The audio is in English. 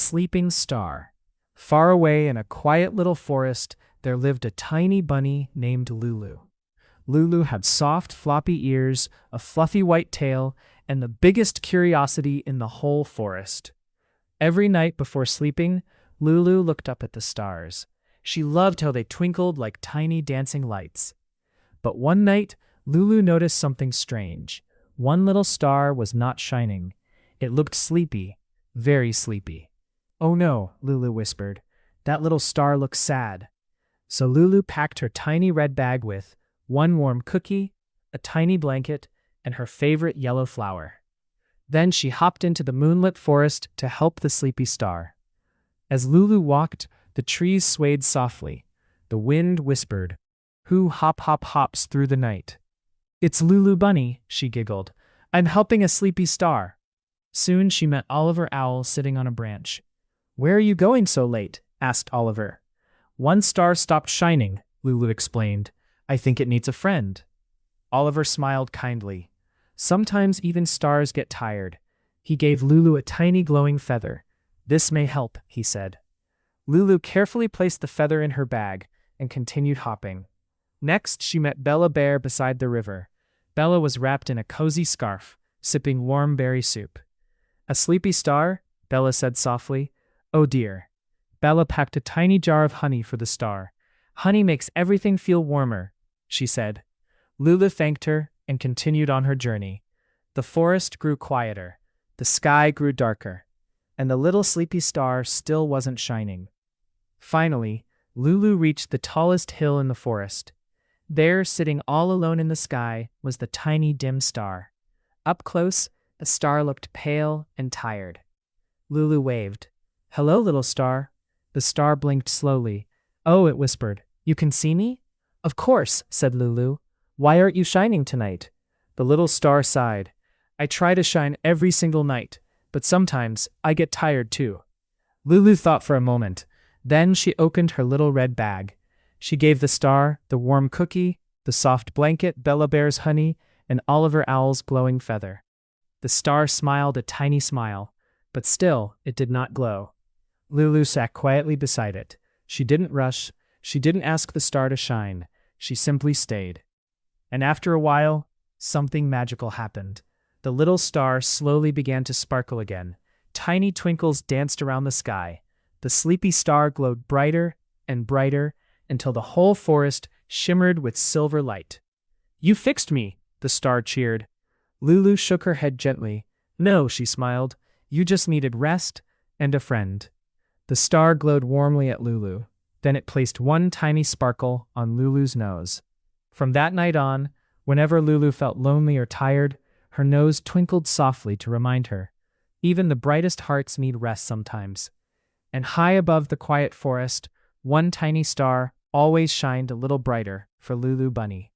sleeping star. Far away in a quiet little forest, there lived a tiny bunny named Lulu. Lulu had soft, floppy ears, a fluffy white tail, and the biggest curiosity in the whole forest. Every night before sleeping, Lulu looked up at the stars. She loved how they twinkled like tiny dancing lights. But one night, Lulu noticed something strange. One little star was not shining. It looked sleepy, very sleepy. "Oh no," Lulu whispered. "That little star looks sad." So Lulu packed her tiny red bag with one warm cookie, a tiny blanket, and her favorite yellow flower. Then she hopped into the moonlit forest to help the sleepy star. As Lulu walked, the trees swayed softly. The wind whispered, "Who hop hop hops through the night?" "It's Lulu Bunny," she giggled. "I'm helping a sleepy star." Soon she met Oliver Owl sitting on a branch. "Where are you going so late?" asked Oliver. "One star stopped shining," Lulu explained. "I think it needs a friend." Oliver smiled kindly. "Sometimes even stars get tired." He gave Lulu a tiny glowing feather. "This may help," he said. Lulu carefully placed the feather in her bag and continued hopping. Next, she met Bella Bear beside the river. Bella was wrapped in a cozy scarf, sipping warm berry soup. "A sleepy star?" Bella said softly. "Oh dear." Bella packed a tiny jar of honey for the star. "Honey makes everything feel warmer," she said. Lulu thanked her and continued on her journey. The forest grew quieter, the sky grew darker, and the little sleepy star still wasn't shining. Finally, Lulu reached the tallest hill in the forest. There, sitting all alone in the sky, was the tiny dim star. Up close, the star looked pale and tired. Lulu waved. "Hello, little star." The star blinked slowly. "Oh," it whispered. "You can see me?" "Of course," said Lulu. "Why aren't you shining tonight?" The little star sighed. "I try to shine every single night, but sometimes I get tired too." Lulu thought for a moment. Then she opened her little red bag. She gave the star the warm cookie, the soft blanket, Bella Bear's honey, and Oliver Owl's glowing feather. The star smiled a tiny smile, but still it did not glow. Lulu sat quietly beside it. She didn't rush. She didn't ask the star to shine. She simply stayed. And after a while, something magical happened. The little star slowly began to sparkle again. Tiny twinkles danced around the sky. The sleepy star glowed brighter and brighter until the whole forest shimmered with silver light. "You fixed me," the star cheered. Lulu shook her head gently. "No," she smiled. "You just needed rest and a friend." The star glowed warmly at Lulu. Then it placed one tiny sparkle on Lulu's nose. From that night on, whenever Lulu felt lonely or tired, her nose twinkled softly to remind her. Even the brightest hearts need rest sometimes. And high above the quiet forest, one tiny star always shined a little brighter for Lulu Bunny.